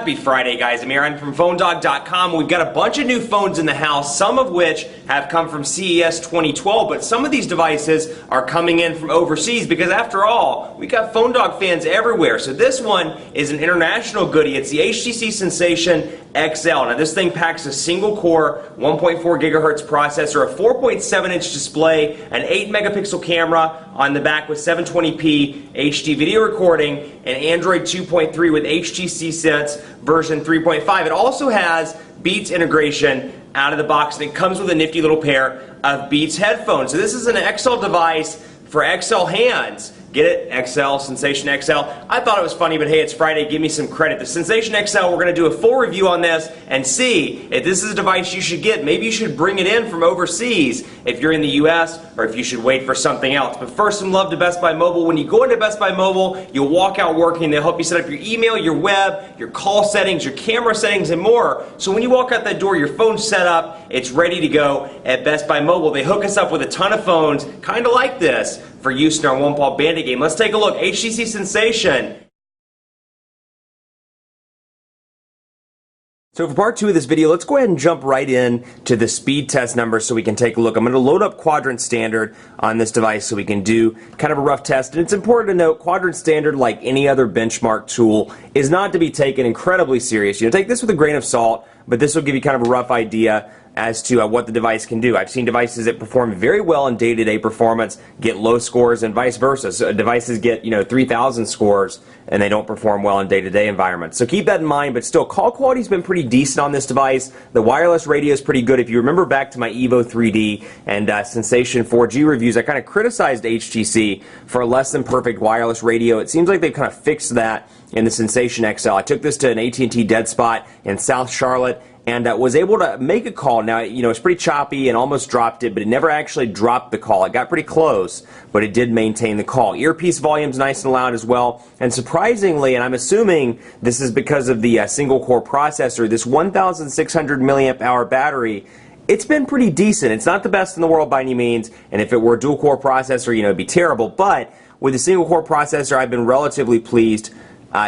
Happy Friday, guys. I'm Aaron from PhoneDog.com. We've got a bunch of new phones in the house, some of which have come from CES 2012, but some of these devices are coming in from overseas because, after all, we got PhoneDog fans everywhere. So this one is an international goodie. It's the HTC Sensation XL. Now, this thing packs a single-core 1.4 gigahertz processor, a 4.7-inch display, an 8-megapixel camera on the back with 720p HD video recording, and Android 2.3 with HTC Sense version 3.5. It also has Beats integration out of the box, and it comes with a nifty little pair of Beats headphones. So this is an XL device for XL hands. Get it? XL, Sensation XL. I thought it was funny, but hey, it's Friday. Give me some credit. The Sensation XL, we're going to do a full review on this and see if this is a device you should get. Maybe you should bring it in from overseas if you're in the US, or if you should wait for something else. But first, some love to Best Buy Mobile. When you go into Best Buy Mobile, you'll walk out working. They'll help you set up your email, your web, your call settings, your camera settings, and more. So when you walk out that door, your phone's set up. It's ready to go at Best Buy Mobile. They hook us up with a ton of phones, kind of like this, for use in our one-paw bandit game. Let's take a look. HTC Sensation. So for part 2 of this video, let's go ahead and jump right in to the speed test numbers so we can take a look. I'm going to load up Quadrant Standard on this device so we can do kind of a rough test. And it's important to note, Quadrant Standard, like any other benchmark tool, is not to be taken incredibly serious. Take this with a grain of salt, but this will give you kind of a rough idea as to what the device can do. I've seen devices that perform very well in day-to-day performance get low scores, and vice versa. So devices get 3,000 scores and they don't perform well in day-to-day environments. So keep that in mind, but still, call quality's been pretty decent on this device. The wireless radio is pretty good. If you remember back to my Evo 3D and Sensation 4G reviews, I kind of criticized HTC for a less than perfect wireless radio. It seems like they've kind of fixed that in the Sensation XL. I took this to an AT&T dead spot in South Charlotte and was able to make a call. Now, it's pretty choppy and almost dropped it, but it never actually dropped the call. It got pretty close, but it did maintain the call. Earpiece volume's nice and loud as well. And surprisingly, and I'm assuming this is because of the single-core processor, this 1,600 milliamp hour battery, it's been pretty decent. It's not the best in the world by any means, and if it were a dual-core processor, it'd be terrible. But with a single-core processor, I've been relatively pleased.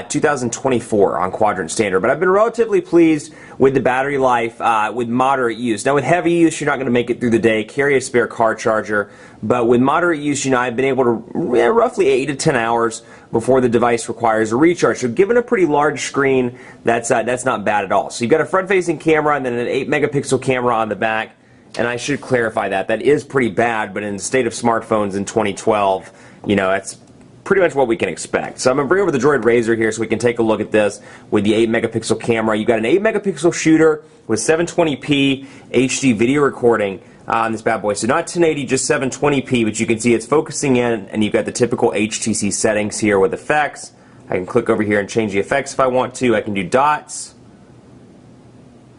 2024 on Quadrant Standard, but I've been relatively pleased with the battery life with moderate use. Now with heavy use, you're not going to make it through the day. Carry a spare car charger, but with moderate use, I've been able to roughly 8 to 10 hours before the device requires a recharge. So given a pretty large screen, that's not bad at all. So you've got a front-facing camera and then an 8-megapixel camera on the back. And I should clarify that is pretty bad, but in the state of smartphones in 2012, that's pretty much what we can expect. So I'm going to bring over the Droid Razr here so we can take a look at this with the 8-megapixel camera. You've got an 8-megapixel shooter with 720p HD video recording on this bad boy. So not 1080, just 720p, but you can see it's focusing in, and you've got the typical HTC settings here with effects. I can click over here and change the effects if I want to. I can do dots.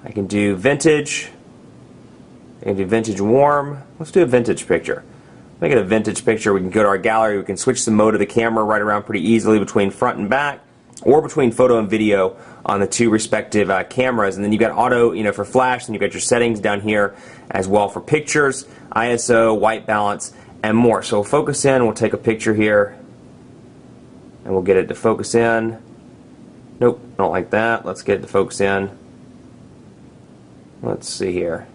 I can do vintage. I can do vintage warm. Let's do a vintage picture. Make it a vintage picture. We can go to our gallery. We can switch the mode of the camera right around pretty easily between front and back, or between photo and video on the two respective cameras. And then you've got auto, for flash, and you've got your settings down here as well for pictures, ISO, white balance, and more. So we'll focus in. We'll take a picture here, and we'll get it to focus in. Nope, don't like that. Let's get it to focus in. Let's see here.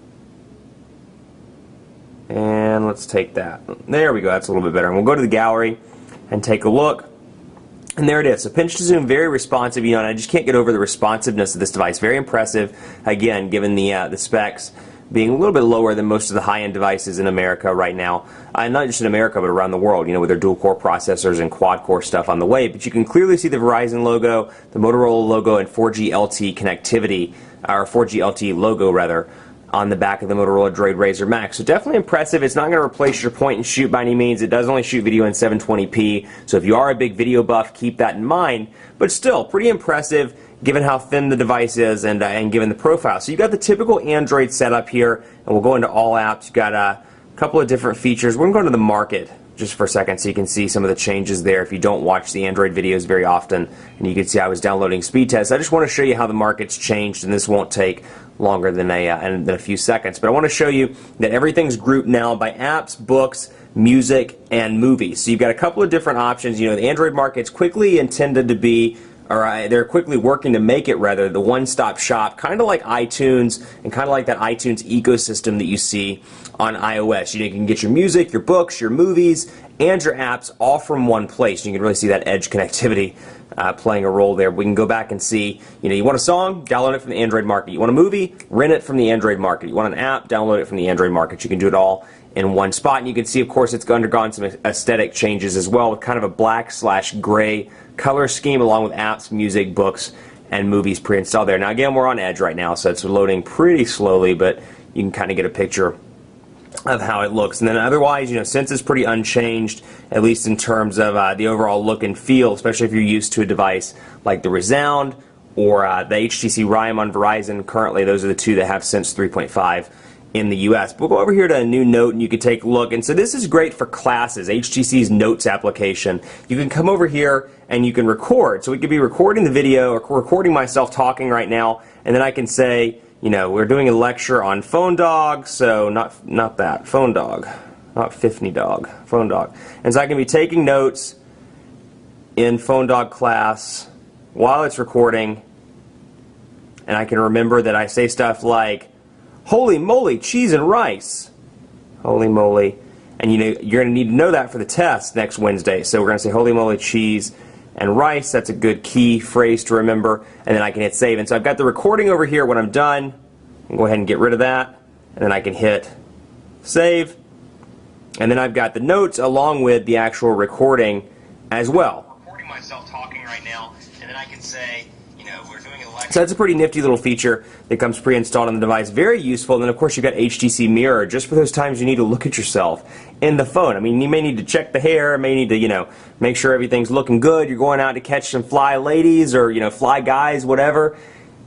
And let's take that. There we go. That's a little bit better. And we'll go to the gallery and take a look. And there it is. So pinch to zoom, very responsive. And I just can't get over the responsiveness of this device. Very impressive. Again, given the specs being a little bit lower than most of the high-end devices in America right now. And not just in America, but around the world, with their dual-core processors and quad-core stuff on the way. But you can clearly see the Verizon logo, the Motorola logo, and 4G LTE connectivity, or 4G LTE logo, rather, on the back of the Motorola Droid Razr Max. So definitely impressive. It's not going to replace your point and shoot by any means. It does only shoot video in 720p. So if you are a big video buff, keep that in mind. But still, pretty impressive given how thin the device is and given the profile. So you've got the typical Android setup here, and we'll go into all apps. You've got a couple of different features. We're going to go into the market just for a second so you can see some of the changes there if you don't watch the Android videos very often. And you can see I was downloading speed tests. I just want to show you how the market's changed, and this won't take longer than a few seconds. But I want to show you that everything's grouped now by apps, books, music, and movies. So you've got a couple of different options. The Android market's quickly intended to be they're quickly working to make it, rather, the one-stop shop, kind of like iTunes and kind of like that iTunes ecosystem that you see on iOS. You can get your music, your books, your movies, and your apps all from one place. You can really see that edge connectivity playing a role there. We can go back and see, you want a song, download it from the Android market. You want a movie, rent it from the Android market. You want an app, download it from the Android market. You can do it all in one spot. And you can see, of course, it's undergone some aesthetic changes as well, with kind of a black/gray color scheme, along with apps, music, books, and movies pre-installed there. Now, again, we're on Edge right now, so it's loading pretty slowly, but you can kind of get a picture of how it looks. And then otherwise, since it's pretty unchanged, at least in terms of the overall look and feel, especially if you're used to a device like the Resound or the HTC Rime on Verizon. Currently, those are the two that have Sense 3.5 in the US. We'll go over here to a new note and you can take a look. And so this is great for classes, HTC's Notes application. You can come over here and you can record. So we could be recording the video or recording myself talking right now, and then I can say, we're doing a lecture on Phone Dog, so not that, Phone Dog, not 50 Dog, Phone Dog. And so I can be taking notes in Phone Dog class while it's recording, and I can remember that I say stuff like, holy moly, cheese and rice. Holy moly. And you're going to need to know that for the test next Wednesday. So we're going to say holy moly, cheese and rice. That's a good key phrase to remember. And then I can hit save. And so I've got the recording over here. When I'm done, I'll go ahead and get rid of that. And then I can hit save. And then I've got the notes along with the actual recording as well. Recording myself talking right now. And then I can say, we're doing a lecture. So that's a pretty nifty little feature that comes pre-installed on the device. Very useful. And then, of course, you've got HTC Mirror, just for those times you need to look at yourself in the phone. I mean, you may need to check the hair, may need to, make sure everything's looking good. You're going out to catch some fly ladies or, fly guys, whatever.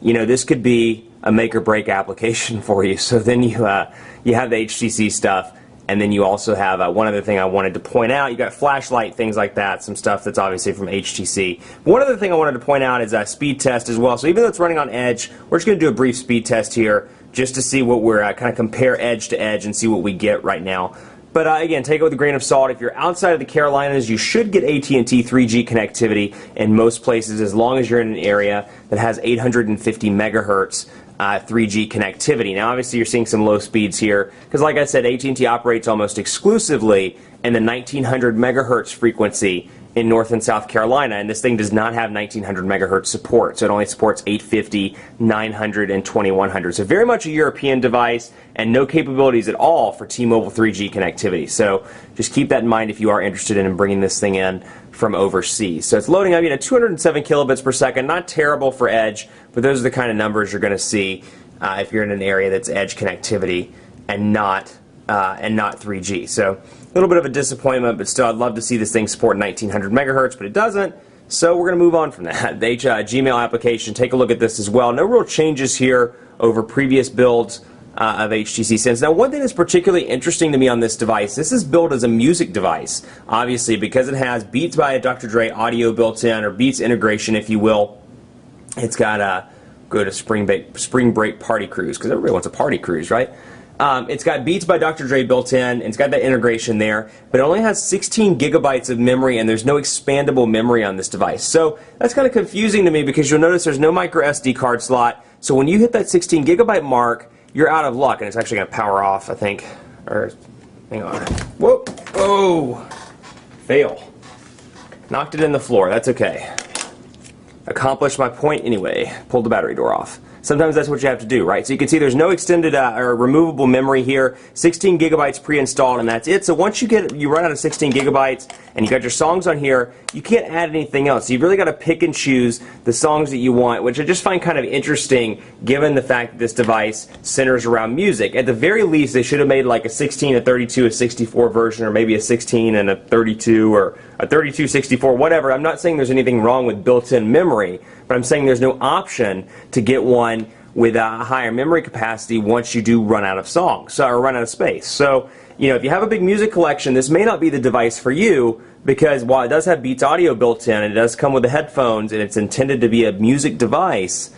This could be a make-or-break application for you. So then you have the HTC stuff. And then you also have one other thing I wanted to point out. You got flashlight, things like that, some stuff that's obviously from HTC. One other thing I wanted to point out is a speed test as well. So even though it's running on Edge, we're just going to do a brief speed test here just to see what we're kind of compare Edge to Edge and see what we get right now. But again, take it with a grain of salt. If you're outside of the Carolinas, you should get AT&T 3G connectivity in most places, as long as you're in an area that has 850 megahertz 3G connectivity. Now, obviously, you're seeing some low speeds here because, like I said, AT&T operates almost exclusively in the 1900 megahertz frequency in North and South Carolina, and this thing does not have 1900 megahertz support, so it only supports 850, 900, and 2100. So very much a European device, and no capabilities at all for T-Mobile 3G connectivity. So just keep that in mind if you are interested in bringing this thing in from overseas. So it's loading up, 207 kilobits per second, not terrible for Edge, but those are the kind of numbers you're going to see if you're in an area that's Edge connectivity and not 3G. So a little bit of a disappointment, but still I'd love to see this thing support 1900 megahertz, but it doesn't. So we're going to move on from that. The Gmail application, take a look at this as well. No real changes here over previous builds of HTC Sense. Now, one thing that's particularly interesting to me on this device, this is built as a music device, obviously, because it has Beats by Dr. Dre audio built in, or Beats integration, if you will. It's got go to Spring Break Party Cruise, because everybody wants a party cruise, right? It's got Beats by Dr. Dre built in, and it's got that integration there, but it only has 16 gigabytes of memory, and there's no expandable memory on this device. So that's kind of confusing to me, because you'll notice there's no micro SD card slot. So when you hit that 16 gigabyte mark, you're out of luck, and it's actually going to power off, I think. Or, hang on. Whoa! Oh! Fail. Knocked it in the floor. That's okay. Accomplished my point anyway. Pulled the battery door off. Sometimes that's what you have to do, right? So you can see there's no extended or removable memory here. 16 gigabytes pre-installed, and that's it. So once you run out of 16 gigabytes and you got your songs on here, you can't add anything else. So you've really got to pick and choose the songs that you want, which I just find kind of interesting given the fact that this device centers around music. At the very least, they should have made like a 16, a 32, a 64 version, or maybe a 16 and a 32, or a 32, 64, whatever. I'm not saying there's anything wrong with built-in memory, but I'm saying there's no option to get one with a higher memory capacity once you do run out of songs, or run out of space. So, if you have a big music collection, this may not be the device for you, because while it does have Beats audio built in, and it does come with the headphones, and it's intended to be a music device,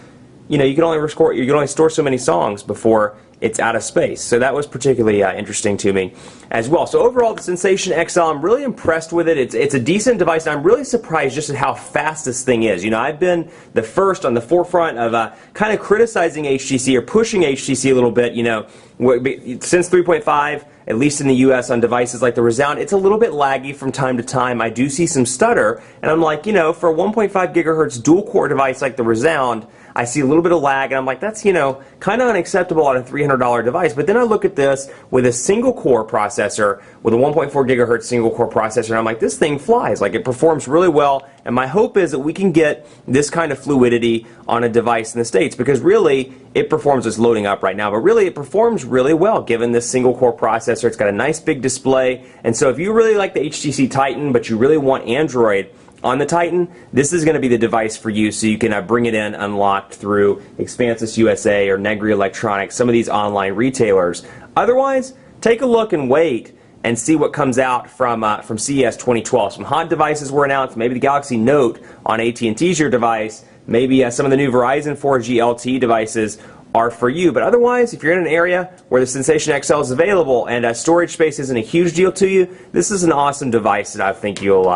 you can only store so many songs before it's out of space. So that was particularly interesting to me as well. So overall, the Sensation XL, I'm really impressed with it. It's a decent device, and I'm really surprised just at how fast this thing is. You know, I've been the first on the forefront of kind of criticizing HTC or pushing HTC a little bit, you know, since 3.5, at least in the US on devices like the Resound, it's a little bit laggy from time to time. I do see some stutter, and I'm like, you know, for a 1.5 gigahertz dual-core device like the Resound, I see a little bit of lag, and I'm like, that's, you know, kind of unacceptable on a $300 device. But then I look at this with a single-core processor, with a 1.4 gigahertz single-core processor, and I'm like, this thing flies. Like, it performs really well, and my hope is that we can get this kind of fluidity on a device in the States, because really, it performs, it's loading up right now, but really, it performs really well given this single-core processor. It's got a nice big display, and so if you really like the HTC Titan, but you really want Android on the Titan, this is going to be the device for you, so you can bring it in unlocked through Expansys USA or Negri Electronics, some of these online retailers. Otherwise, take a look and wait and see what comes out from CES 2012. Some hot devices were announced. Maybe the Galaxy Note on AT&T's your device. Maybe some of the new Verizon 4G LTE devices are for you. But otherwise, if you're in an area where the Sensation XL is available and storage space isn't a huge deal to you, this is an awesome device that I think you'll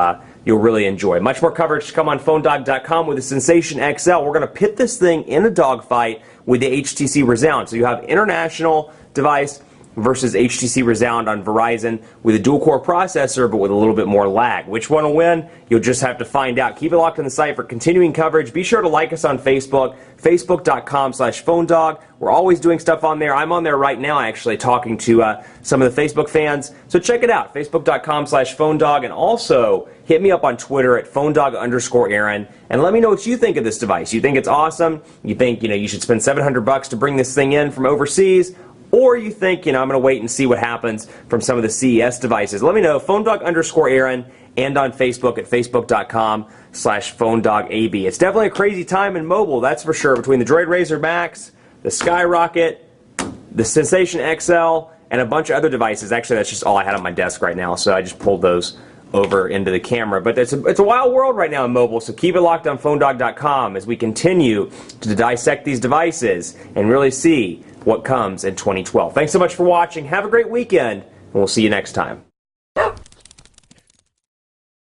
really enjoy. Much more coverage to come on PhoneDog.com with the Sensation XL. We're going to pit this thing in a dogfight with the HTC Resound. So you have international device versus HTC Resound on Verizon with a dual-core processor but with a little bit more lag. Which one will win? You'll just have to find out. Keep it locked on the site for continuing coverage. Be sure to like us on Facebook, facebook.com/PhoneDog. We're always doing stuff on there. I'm on there right now actually talking to some of the Facebook fans. So check it out, facebook.com/PhoneDog, and also hit me up on Twitter at PhoneDog_Aaron and let me know what you think of this device. You think it's awesome? You think, you know, you should spend $700 to bring this thing in from overseas? Or you think, you know, I'm going to wait and see what happens from some of the CES devices. Let me know, PhoneDog_Aaron, and on Facebook at facebook.com/PhoneDogAB. It's definitely a crazy time in mobile, that's for sure, between the Droid Razr Max, the Skyrocket, the Sensation XL, and a bunch of other devices. Actually, that's just all I had on my desk right now, so I just pulled those over into the camera. But it's a wild world right now in mobile, so keep it locked on PhoneDog.com as we continue to dissect these devices and really see what comes in 2012. Thanks so much for watching. Have a great weekend, and we'll see you next time.